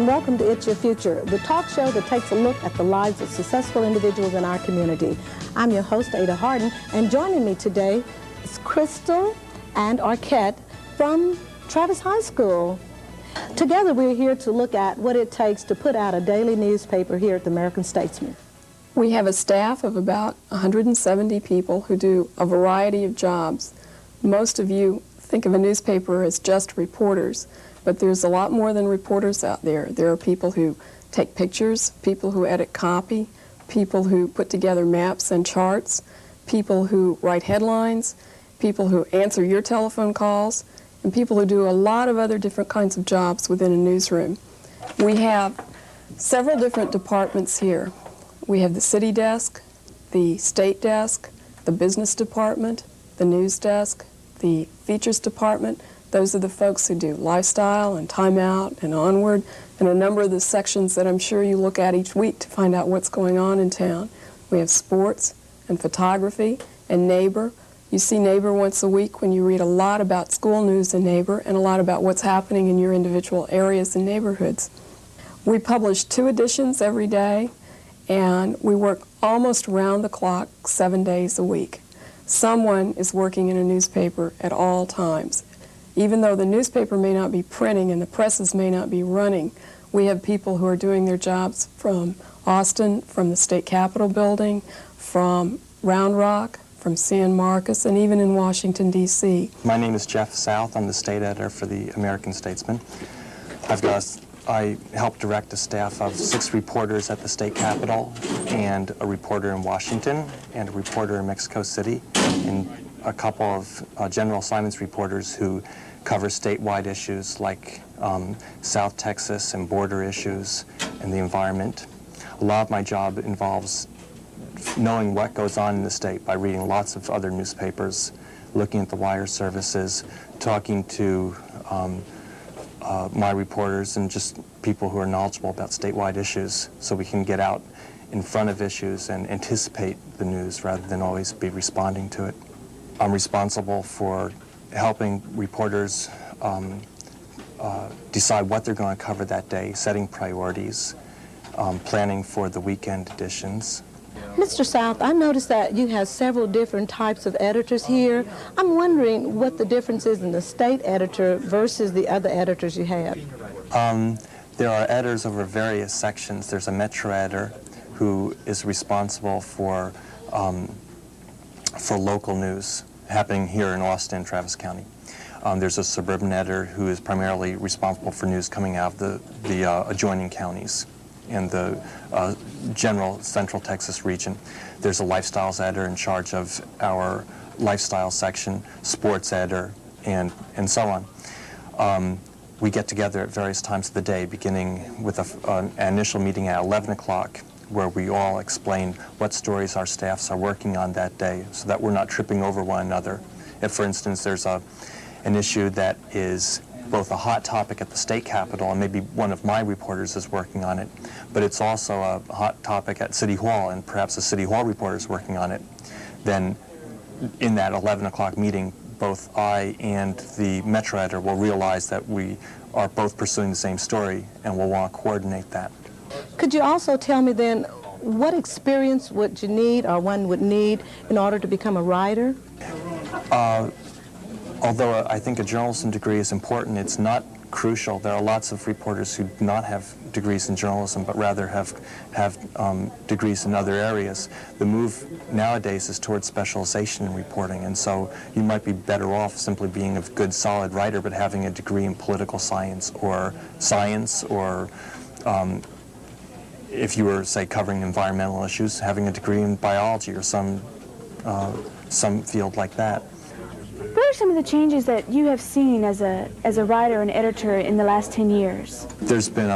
welcome to It's Your Future, the talk show that takes a look at the lives of successful individuals in our community. I'm your host, Ada Harden, and joining me today is Crystal and Arquette from Travis High School. Together we're here to look at what it takes to put out a daily newspaper here at the American Statesman. We have a staff of about 170 people who do a variety of jobs. Most of you think of a newspaper as just reporters, but there's a lot more than reporters out there. There are people who take pictures, people who edit copy, people who put together maps and charts, people who write headlines, people who answer your telephone calls, and people who do a lot of other different kinds of jobs within a newsroom. We have several different departments here. We have the city desk, the state desk, the business department, the news desk, the features department. Those are the folks who do lifestyle and Time Out and Onward and a number of the sections that I'm sure you look at each week to find out what's going on in town. We have sports and photography and Neighbor. You see Neighbor once a week when you read a lot about school news in Neighbor and a lot about what's happening in your individual areas and neighborhoods. We publish 2 editions every day, and we work almost round the clock 7 days a week. Someone is working in a newspaper at all times. Even though the newspaper may not be printing and the presses may not be running, we have people who are doing their jobs from Austin, from the State Capitol building, from Round Rock, from San Marcos, and even in Washington, D.C. My name is Jeff South. I'm the state editor for the American Statesman. I help direct a staff of 6 reporters at the State Capitol, and a reporter in Washington, and a reporter in Mexico City, and a couple of general assignments reporters who cover statewide issues like South Texas and border issues and the environment. A lot of my job involves knowing what goes on in the state by reading lots of other newspapers, looking at the wire services, talking to my reporters and just people who are knowledgeable about statewide issues so we can get out in front of issues and anticipate the news rather than always be responding to it. I'm responsible for helping reporters decide what they're going to cover that day, setting priorities, planning for the weekend editions. Mr. South, I noticed that you have several different types of editors here. I'm wondering what the difference is in the state editor versus the other editors you have. There are editors over various sections. There's a metro editor who is responsible for local news happening here in Austin, Travis County. There's a suburban editor who is primarily responsible for news coming out of the adjoining counties in the general Central Texas region. There's a lifestyles editor in charge of our lifestyle section, sports editor, and so on. We get together at various times of the day, beginning with an initial meeting at 11 o'clock, where we all explain what stories our staffs are working on that day so that we're not tripping over one another. If, for instance, there's an issue that is both a hot topic at the state capitol, and maybe one of my reporters is working on it, but it's also a hot topic at City Hall, and perhaps a City Hall reporter is working on it, then in that 11 o'clock meeting, both I and the metro editor will realize that we are both pursuing the same story, and we'll want to coordinate that. Could you also tell me then what experience would you need or one would need in order to become a writer? Although I think a journalism degree is important, it's not crucial. There are lots of reporters who do not have degrees in journalism, but rather have degrees in other areas. The move nowadays is towards specialization in reporting, and so you might be better off simply being a good, solid writer, but having a degree in political science, or if you were, say, covering environmental issues, having a degree in biology or some field like that. What are some of the changes that you have seen as a writer and editor in the last 10 years? There's been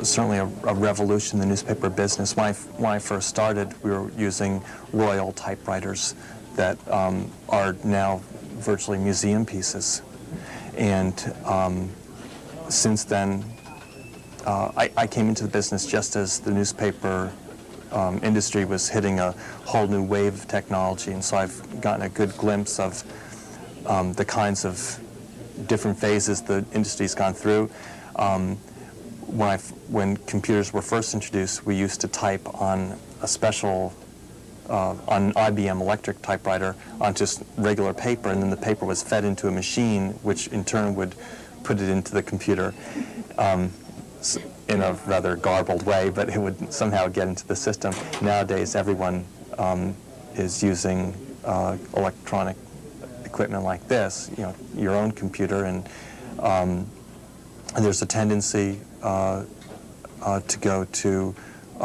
certainly a revolution in the newspaper business. When I first started, we were using Royal typewriters that are now virtually museum pieces. And since then, I came into the business just as the newspaper industry was hitting a whole new wave of technology, and so I've gotten a good glimpse of the kinds of different phases the industry's gone through. when computers were first introduced, we used to type on a special, on IBM electric typewriter on just regular paper, and then the paper was fed into a machine, which in turn would put it into the computer in a rather garbled way, but it would somehow get into the system. Nowadays, everyone is using electronic equipment like this, your own computer, and there's a tendency to go to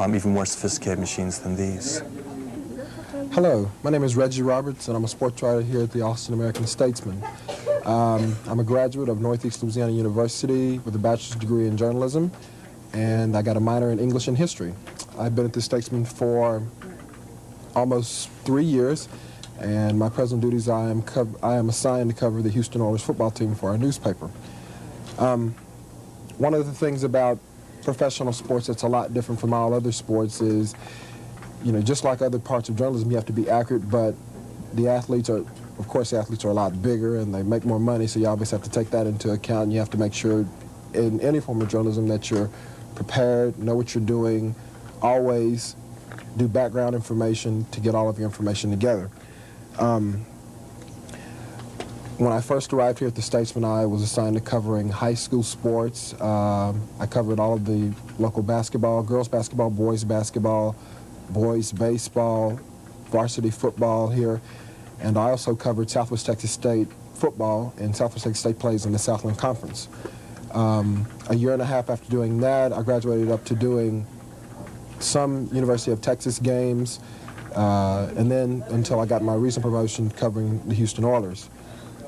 even more sophisticated machines than these. Hello, my name is Reggie Roberts, and I'm a sports writer here at the Austin American Statesman. I'm a graduate of Northeast Louisiana University with a bachelor's degree in journalism, and I got a minor in English and history. I've been at the Statesman for almost 3 years, and my present duties, I am assigned to cover the Houston Oilers football team for our newspaper. One of the things about professional sports that's a lot different from all other sports is, just like other parts of journalism, you have to be accurate, but the athletes are, of course, the athletes are a lot bigger and they make more money, so you always have to take that into account, and you have to make sure in any form of journalism that you're prepared, know what you're doing, always do background information to get all of your information together. When I first arrived here at the Statesman, I was assigned to covering high school sports. I covered all of the local basketball, girls basketball, boys baseball, varsity football here, and I also covered Southwest Texas State football, and Southwest Texas State plays in the Southland Conference. A year and a half after doing that, I graduated up to doing some University of Texas games, and then until I got my recent promotion covering the Houston Oilers.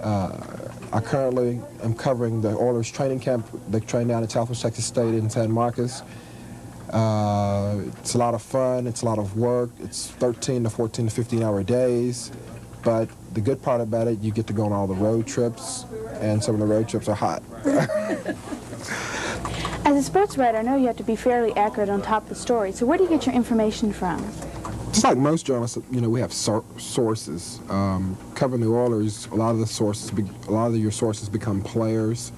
I currently am covering the Oilers training camp. They train down at Southwest Texas State in San Marcos. It's a lot of fun, it's a lot of work, it's 13 to 14 to 15-hour days, but the good part about it, you get to go on all the road trips, and some of the road trips are hot. As a sports writer, I know you have to be fairly accurate on top of the story, so where do you get your information from? Just like most journalists, we have sources. Covering the Oilers, a lot of your sources become players.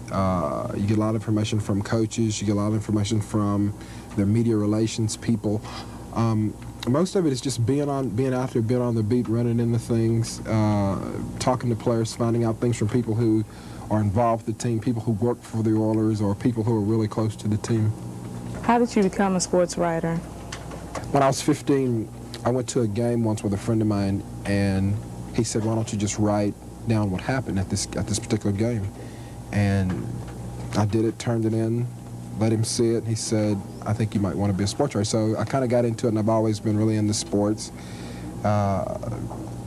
You get a lot of information from coaches. You get a lot of information from their media relations people. Most of it is just being out there, being on the beat, running into things, talking to players, finding out things from people who are involved with the team, people who work for the Oilers, or people who are really close to the team. How did you become a sports writer? When I was 15, I went to a game once with a friend of mine, and he said, "Why don't you just write down what happened at this particular game?" And I did it, turned it in, let him see it, and he said, "I think you might want to be a sports writer." So I kind of got into it, and I've always been really into sports.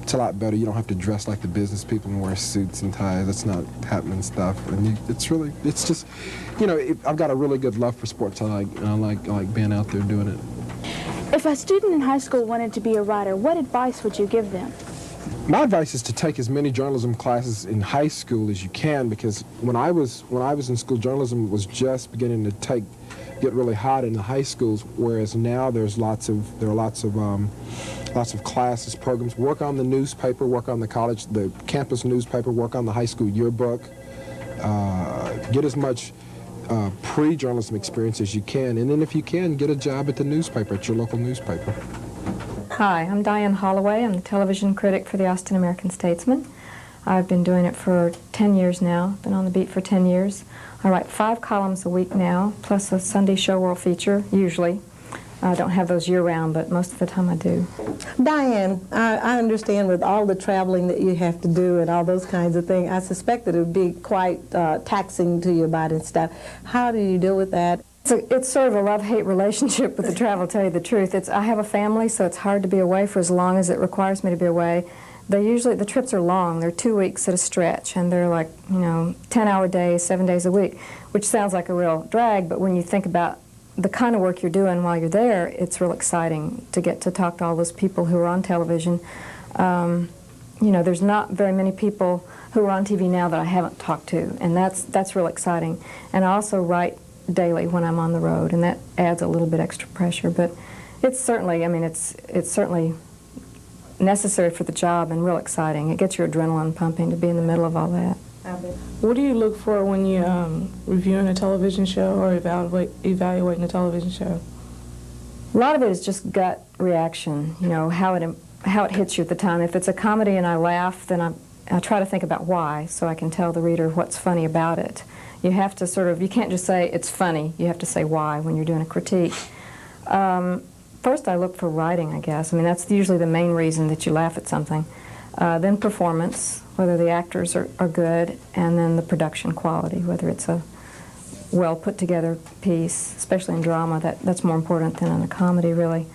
It's a lot better. You don't have to dress like the business people and wear suits and ties. That's not happening stuff. And it's just, I've got a really good love for sports. I like being out there doing it. If a student in high school wanted to be a writer, what advice would you give them? My advice is to take as many journalism classes in high school as you can, because when I was in school, journalism was just beginning to get really hot in the high schools, whereas now there are lots of classes, programs. Work on the newspaper, work on the campus newspaper, work on the high school yearbook. Get as much pre-journalism experience as you can, and then if you can, get a job at the newspaper, at your local newspaper. Hi, I'm Diane Holloway. I'm the television critic for the Austin American Statesman. I've been doing it for 10 years now, been on the beat for 10 years. I write 5 columns a week now, plus a Sunday show world feature, usually. I don't have those year-round, but most of the time I do. Diane, I understand with all the traveling that you have to do and all those kinds of things, I suspect that it would be quite taxing to your body and stuff. How do you deal with that? It's sort of a love-hate relationship with the travel, to tell you the truth. I have a family, so it's hard to be away for as long as it requires me to be away. The trips are long. They're 2 weeks at a stretch, and they're like, 10-hour days, 7 days a week, which sounds like a real drag, but when you think about the kind of work you're doing while you're there, it's real exciting to get to talk to all those people who are on television. There's not very many people who are on TV now that I haven't talked to, and that's real exciting. And I also write daily when I'm on the road, and that adds a little bit extra pressure. But it's certainly, it's certainly necessary for the job and real exciting. It gets your adrenaline pumping to be in the middle of all that. What do you look for when you're reviewing a television show or evaluating a television show? A lot of it is just gut reaction, you know, how it hits you at the time. If it's a comedy and I laugh, then I try to think about why, so I can tell the reader what's funny about it. You have to you can't just say it's funny, you have to say why when you're doing a critique. First I look for writing, I guess. I mean, that's usually the main reason that you laugh at something. Then performance, whether the actors are good, and then the production quality, whether it's a well put together piece, especially in drama. That's more important than in a comedy, really.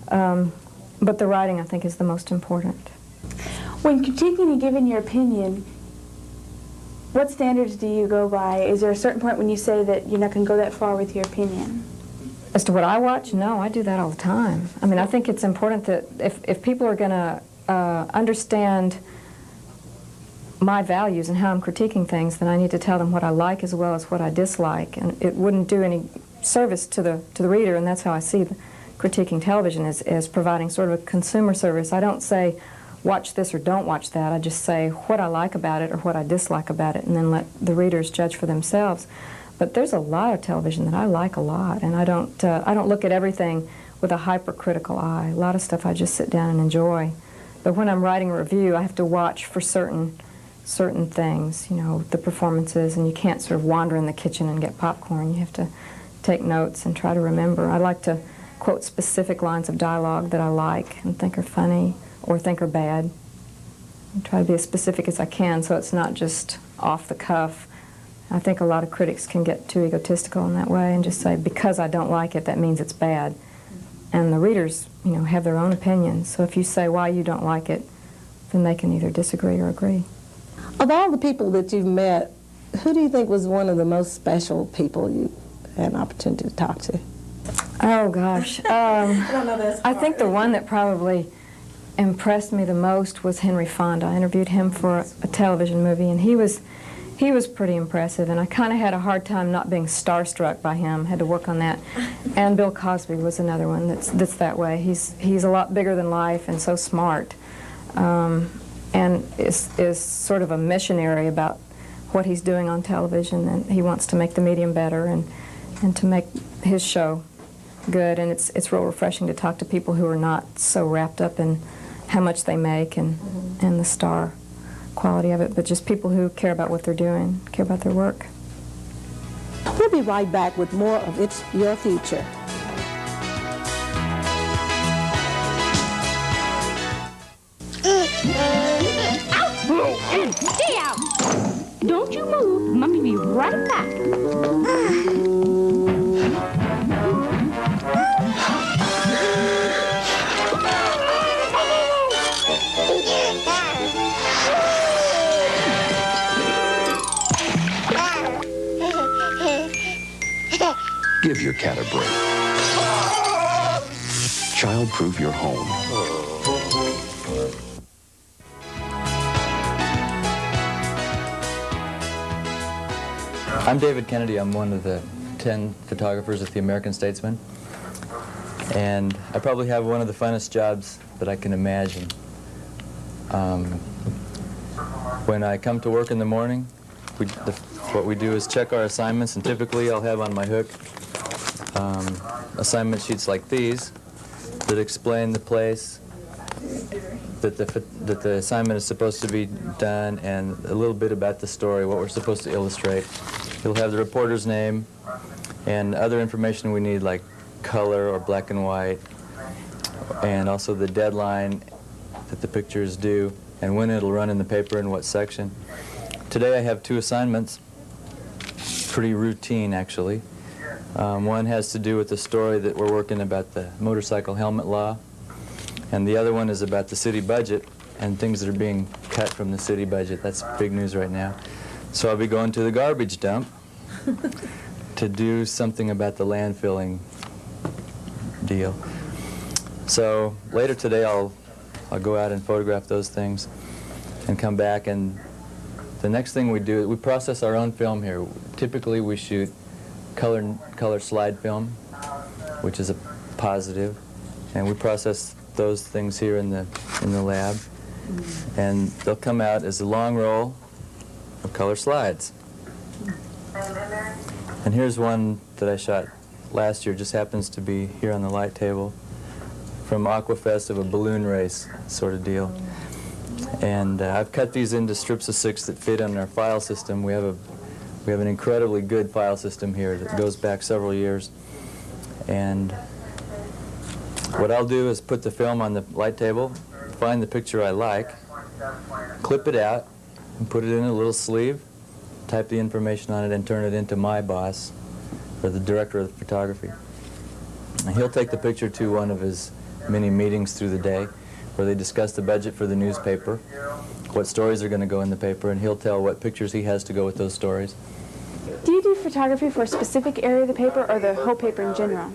But the writing, I think, is the most important. When critiquing and giving your opinion, what standards do you go by? Is there a certain point when you say that you're not going to go that far with your opinion? As to what I watch, no, I do that all the time. I mean, I think it's important that if people are going to understand my values and how I'm critiquing things, then I need to tell them what I like as well as what I dislike. And it wouldn't do any service to the reader, and that's how I see critiquing television, as providing sort of a consumer service. I don't say, watch this or don't watch that. I just say what I like about it or what I dislike about it, and then let the readers judge for themselves. But there's a lot of television that I like a lot, and I don't look at everything with a hypercritical eye. A lot of stuff I just sit down and enjoy. But when I'm writing a review, I have to watch for certain things, you know, the performances, and you can't sort of wander in the kitchen and get popcorn. You have to take notes and try to remember. I like to quote specific lines of dialogue that I like and think are funny or think are bad. I try to be as specific as I can so it's not just off the cuff. I think a lot of critics can get too egotistical in that way and just say, because I don't like it, that means it's bad. And the readers, you know, have their own opinions. So if you say why you don't like it, then they can either disagree or agree. Of all the people that you've met, who do you think was one of the most special people you had an opportunity to talk to? Oh, gosh. I think the one that probably impressed me the most was Henry Fonda. I interviewed him for a television movie, and he was pretty impressive, and I kind of had a hard time not being starstruck by him. Had to work on that. And Bill Cosby was another one that's that way. He's a lot bigger than life and so smart, and is sort of a missionary about what he's doing on television, and he wants to make the medium better and to make his show good. And it's real refreshing to talk to people who are not so wrapped up in how much they make and the star quality of it, but just people who care about what they're doing, care about their work. We'll be right back with more of It's Your Future. Stay out! Don't you move. Mommy be right back. Give your cat a break. Child-proof your home. I'm David Kennedy. I'm one of the 10 photographers at the American Statesman. And I probably have one of the funnest jobs that I can imagine. When I come to work in the morning, what we do is check our assignments, and typically I'll have on my hook assignment sheets like these that explain the place that the assignment is supposed to be done, and a little bit about the story, what we're supposed to illustrate. It'll have the reporter's name and other information we need, like color or black and white, and also the deadline that the picture is due and when it'll run in the paper and what section. Today I have 2 assignments, pretty routine actually. One has to do with the story that we're working about the motorcycle helmet law, and the other one is about the city budget and things that are being cut from the city budget. That's big news right now. So I'll be going to the garbage dump to do something about the landfilling deal. So later today I'll go out and photograph those things and come back, and the next thing we do, we process our own film here. Typically we shoot color slide film, which is a positive, and we process those things here in the lab, and they'll come out as a long roll of color slides. And here's one that I shot last year, just happens to be here on the light table, from Aquafest, of a balloon race sort of deal. And I've cut these into strips of 6 that fit on our file system. We have an incredibly good file system here that goes back several years. And what I'll do is put the film on the light table, find the picture I like, clip it out, and put it in a little sleeve, type the information on it, and turn it into my boss, or the director of the photography. And he'll take the picture to one of his many meetings through the day, where they discuss the budget for the newspaper, what stories are going to go in the paper, and he'll tell what pictures he has to go with those stories. Do you do photography for a specific area of the paper or the whole paper in general?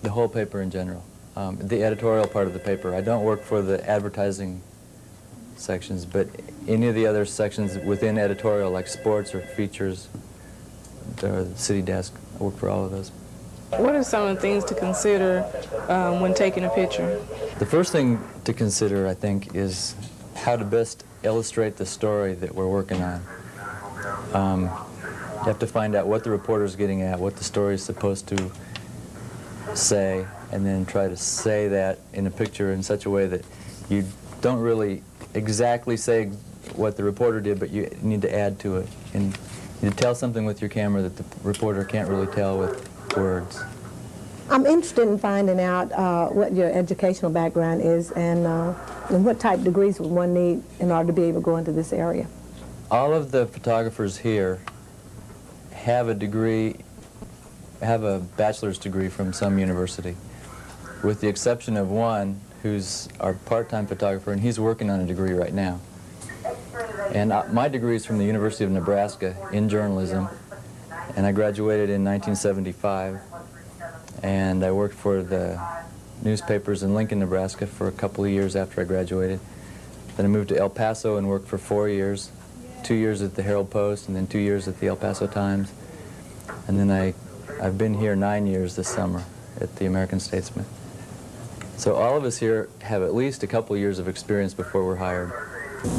The whole paper in general. The editorial part of the paper. I don't work for the advertising sections, but any of the other sections within editorial, like sports or features, or the city desk, I work for all of those. What are some of the things to consider when taking a picture? The first thing to consider, I think, is how to best illustrate the story that we're working on. You have to find out what the reporter's getting at, what the story is supposed to say, and then try to say that in a picture in such a way that you don't really exactly say what the reporter did, but you need to add to it. And you tell something with your camera that the reporter can't really tell with words. I'm interested in finding out what your educational background is and what type of degrees would one need in order to be able to go into this area. All of the photographers here have a degree, have a bachelor's degree from some university, with the exception of one who's our part-time photographer, and he's working on a degree right now. And my degree is from the University of Nebraska in journalism, and I graduated in 1975, and I worked for the newspapers in Lincoln, Nebraska for a couple of years after I graduated. Then I moved to El Paso and worked for 4 years, 2 years at the Herald Post and then 2 years at the El Paso Times. And then I've been here 9 years this summer at the American Statesman. So all of us here have at least a couple of years of experience before we're hired.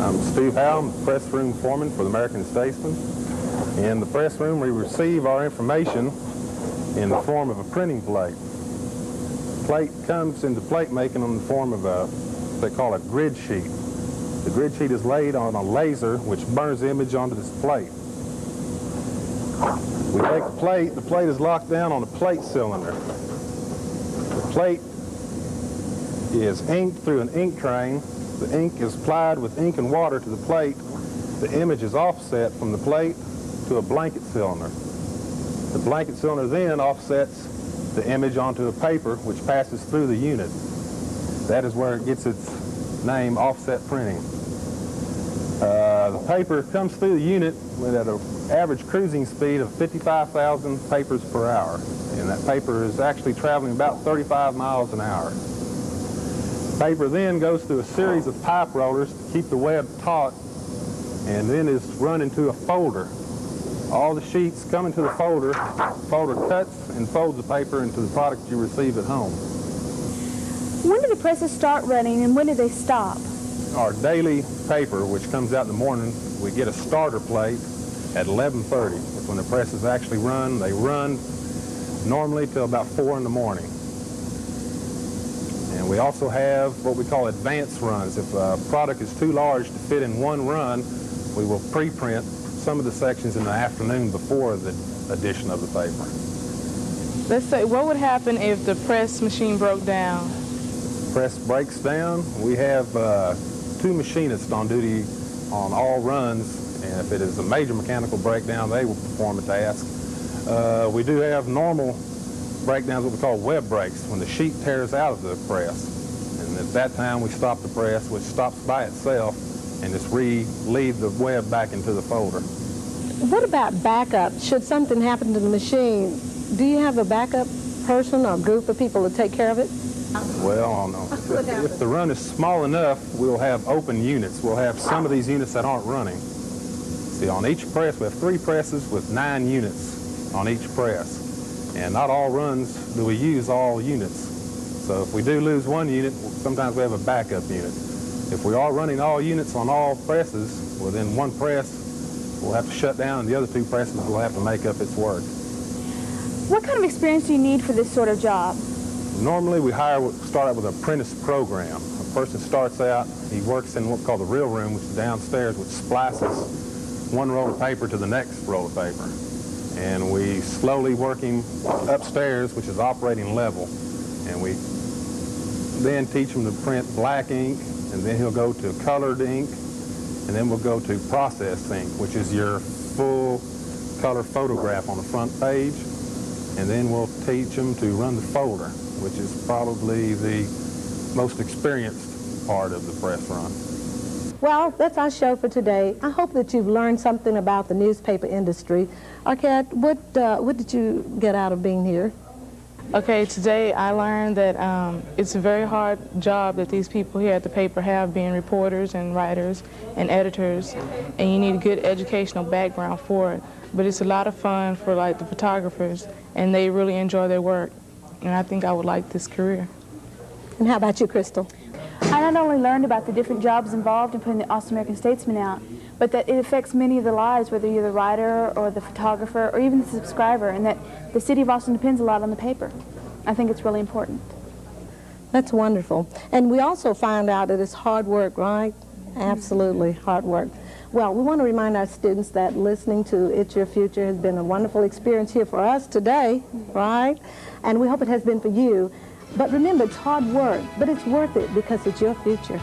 I'm Steve Howe, I'm the press room foreman for the American Statesman. In the press room, we receive our information in the form of a printing plate. Plate comes into plate making in the form of what they call a grid sheet. The grid sheet is laid on a laser which burns the image onto this plate. We take the plate is locked down on a plate cylinder. The plate is inked through an ink train. The ink is applied with ink and water to the plate. The image is offset from the plate to a blanket cylinder. The blanket cylinder then offsets the image onto a paper which passes through the unit. That is where it gets its name, offset printing. The paper comes through the unit at an average cruising speed of 55,000 papers per hour. And that paper is actually traveling about 35 miles an hour. Paper then goes through a series of pipe rollers to keep the web taut, and then is run into a folder. All the sheets come into the folder. The folder cuts and folds the paper into the product you receive at home. When do the presses start running and when do they stop? Our daily paper, which comes out in the morning, we get a starter plate at 11:30. That's when the presses actually run. They run normally till about 4 in the morning. And we also have what we call advance runs. If a product is too large to fit in one run, we will pre-print some of the sections in the afternoon before the addition of the paper. Let's say, what would happen if the press machine broke down? Press breaks down. We have 2 machinists on duty on all runs, and if it is a major mechanical breakdown, they will perform a task. We do have normal breakdowns, what we call web breaks, when the sheet tears out of the press. And at that time, we stop the press, which stops by itself, and just lead the web back into the folder. What about backup? Should something happen to the machine, do you have a backup person or group of people to take care of it? Well, no. If the run is small enough, we'll have open units. We'll have some of these units that aren't running. See, on each press, we have 3 presses with 9 units on each press. And not all runs do we use all units. So if we do lose one unit, sometimes we have a backup unit. If we are running all units on all presses, well then one press will have to shut down, and the other 2 presses will have to make up its work. What kind of experience do you need for this sort of job? Normally we start out with an apprentice program. A person starts out, he works in what's called the reel room, which is downstairs, which splices one roll of paper to the next roll of paper. And we slowly work him upstairs, which is operating level. And we then teach him to print black ink, and then he'll go to colored ink, and then we'll go to processed ink, which is your full color photograph on the front page. And then we'll teach him to run the folder, which is probably the most experienced part of the press run. Well, that's our show for today. I hope that you've learned something about the newspaper industry. Arquette, what did you get out of being here? Okay, today I learned that it's a very hard job that these people here at the paper have, being reporters and writers and editors, and you need a good educational background for it. But it's a lot of fun for like the photographers, and they really enjoy their work, and I think I would like this career. And how about you, Crystal? I not only learned about the different jobs involved in putting the Austin American Statesman out, but that it affects many of the lives, whether you're the writer or the photographer or even the subscriber, and that the city of Austin depends a lot on the paper. I think it's really important. That's wonderful. And we also found out that it's hard work, right? Absolutely hard work. Well, we want to remind our students that listening to It's Your Future has been a wonderful experience here for us today, right? And we hope it has been for you. But remember, it's hard work, but it's worth it because it's your future.